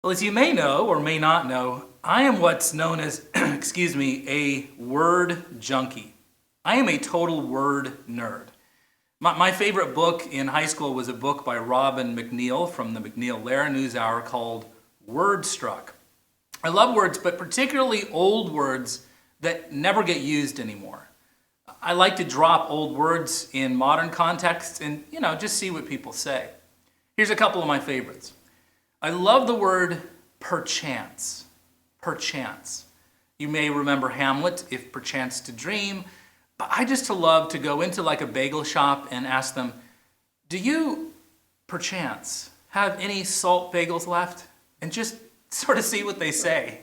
Well, as you may know or may not know, I am what's known as, a word junkie. I am a total word nerd. My favorite book in high school was a book by Robin McNeil from the McNeil-Lehrer NewsHour called Word Struck. I love words, but particularly old words that never get used anymore. I like to drop old words in modern contexts and, just see what people say. Here's a couple of my favorites. I love the word perchance. Perchance. You may remember Hamlet, if perchance to dream, but I just love to go into like a bagel shop and ask them, do you perchance have any salt bagels left? And just sort of see what they say.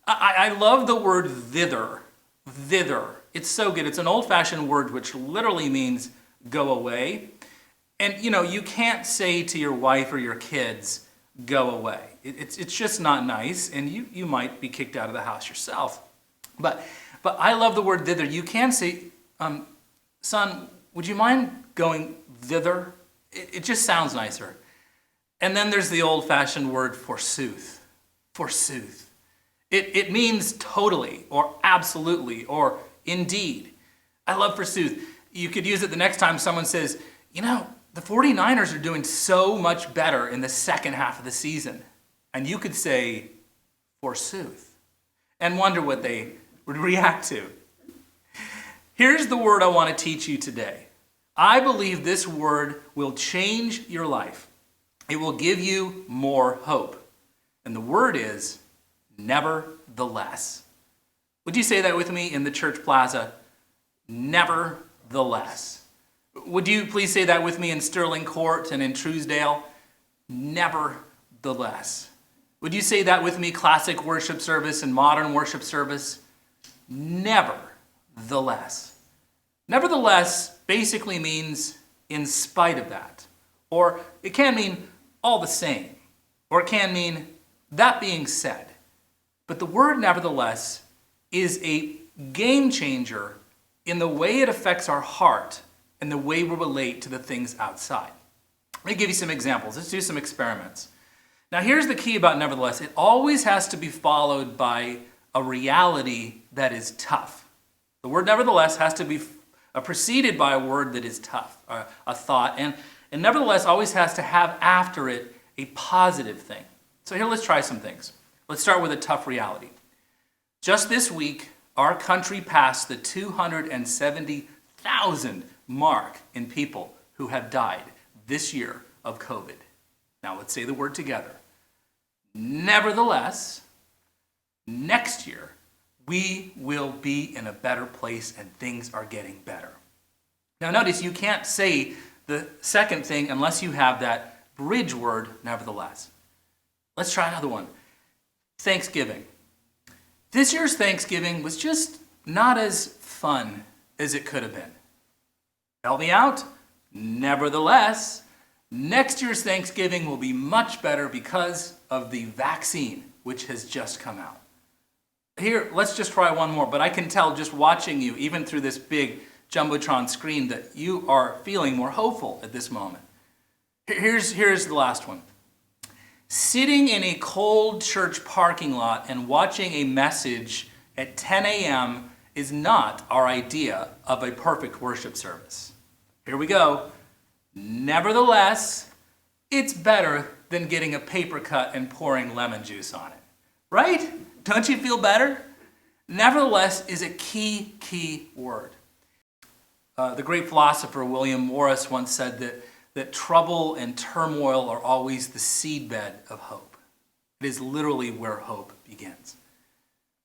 I love the word thither. Thither. It's so good. It's an old-fashioned word which literally means go away. And you can't say to your wife or your kids, go away. It's just not nice, and you might be kicked out of the house yourself. But I love the word thither. You can say, son, would you mind going thither? It just sounds nicer. And then there's the old-fashioned word forsooth. Forsooth. It means totally or absolutely or indeed. I love forsooth. You could use it the next time someone says, the 49ers are doing so much better in the second half of the season. And you could say, forsooth, and wonder what they would react to. Here's the word I want to teach you today. I believe this word will change your life. It will give you more hope. And the word is nevertheless. Would you say that with me in the church plaza? Nevertheless. Would you please say that with me in Sterling Court and in Truesdale? Nevertheless. Would you say that with me, classic worship service and modern worship service? Nevertheless. Nevertheless basically means in spite of that. Or it can mean all the same. Or it can mean that being said. But the word nevertheless is a game changer in the way it affects our heart and the way we relate to the things outside. Let me give you some examples. Let's do some experiments. Now, here's the key about nevertheless. It always has to be followed by a reality that is tough. The word nevertheless has to be preceded by a word that is tough, a thought. And nevertheless always has to have after it a positive thing. So here, let's try some things. Let's start with a tough reality. Just this week, our country passed the 270,000 mark in people who have died this year of COVID. Now let's say the word together. Nevertheless, next year, we will be in a better place and things are getting better. Now notice you can't say the second thing unless you have that bridge word, nevertheless. Let's try another one. Thanksgiving. This year's Thanksgiving was just not as fun as it could have been. Help me out. Nevertheless, next year's Thanksgiving will be much better because of the vaccine, which has just come out. Here, let's just try one more, but I can tell just watching you, even through this big Jumbotron screen, that you are feeling more hopeful at this moment. Here's the last one. Sitting in a cold church parking lot and watching a message at 10 a.m. is not our idea of a perfect worship service. Here we go. Nevertheless, it's better than getting a paper cut and pouring lemon juice on it. Right? Don't you feel better? Nevertheless is a key word. The great philosopher William Morris once said that trouble and turmoil are always the seedbed of hope. It is literally where hope begins.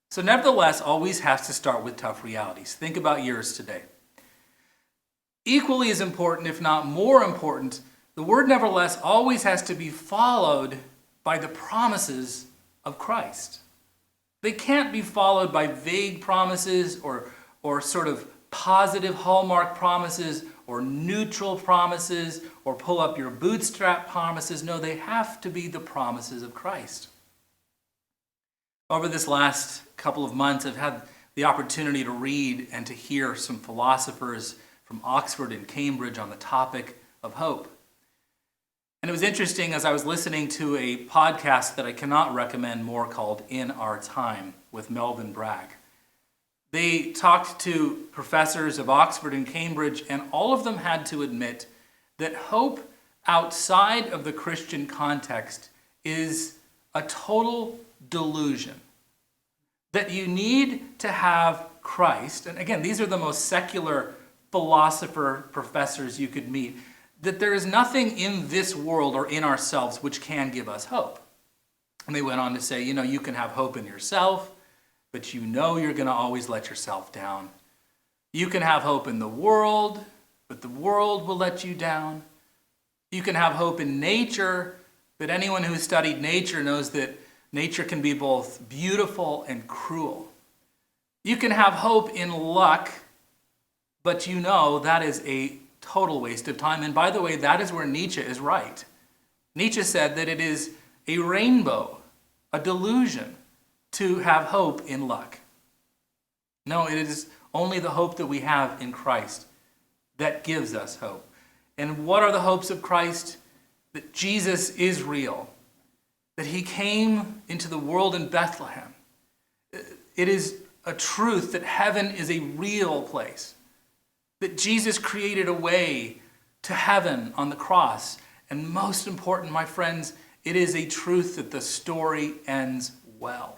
So nevertheless always has to start with tough realities. Think about yours today. Equally as important, if not more important, the word nevertheless always has to be followed by the promises of Christ. They can't be followed by vague promises or sort of positive hallmark promises or neutral promises or pull up your bootstrap promises. No, they have to be the promises of Christ. Over this last couple of months, I've had the opportunity to read and to hear some philosophers from Oxford and Cambridge on the topic of hope. And it was interesting as I was listening to a podcast that I cannot recommend more called In Our Time with Melvin Bragg. They talked to professors of Oxford and Cambridge, and all of them had to admit that hope outside of the Christian context is a total delusion. That you need to have Christ, and again, these are the most secular philosopher professors you could meet, that there is nothing in this world or in ourselves which can give us hope. And they went on to say, you can have hope in yourself, but you're going to always let yourself down. You can have hope in the world, but the world will let you down. You can have hope in nature, but anyone who studied nature knows that nature can be both beautiful and cruel. You can have hope in luck, but that is a total waste of time. And by the way, that is where Nietzsche is right. Nietzsche said that it is a rainbow, a delusion, to have hope in luck. No, it is only the hope that we have in Christ that gives us hope. And what are the hopes of Christ? That Jesus is real, that he came into the world in Bethlehem. It is a truth that heaven is a real place, that Jesus created a way to heaven on the cross. And most important, my friends, it is a truth that the story ends well.